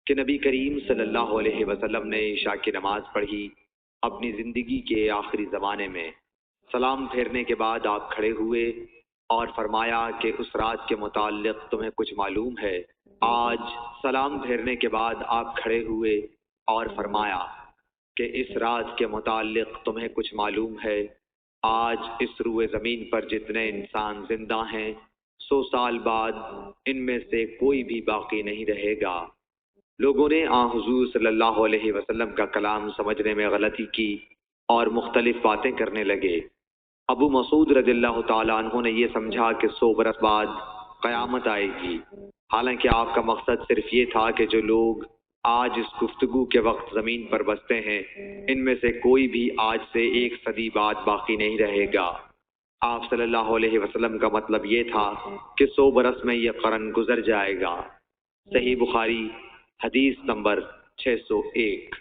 کہ نبی کریم صلی اللہ علیہ وسلم نے عشاء کی نماز پڑھی اپنی زندگی کے آخری زمانے میں۔ سلام پھیرنے کے بعد آپ کھڑے ہوئے اور فرمایا کہ اس رات کے متعلق تمہیں کچھ معلوم ہے؟ آج سلام پھیرنے کے بعد آپ کھڑے ہوئے اور فرمایا کہ اس رات کے متعلق تمہیں کچھ معلوم ہے؟ آج اس روئے زمین پر جتنے انسان زندہ ہیں 100 سال بعد ان میں سے کوئی بھی باقی نہیں رہے گا۔ لوگوں نے حضور صلی اللہ علیہ وسلم کا کلام سمجھنے میں غلطی کی اور مختلف باتیں کرنے لگے۔ ابو مسعود رضی اللہ تعالیٰ عنہ نے یہ سمجھا کہ 100 برس بعد قیامت آئے گی، حالانکہ آپ کا مقصد صرف یہ تھا کہ جو لوگ آج اس گفتگو کے وقت زمین پر بستے ہیں ان میں سے کوئی بھی آج سے 1 صدی بعد باقی نہیں رہے گا۔ آپ صلی اللہ علیہ وسلم کا مطلب یہ تھا کہ 100 برس میں یہ قرن گزر جائے گا۔ صحیح بخاری حدیث نمبر 601۔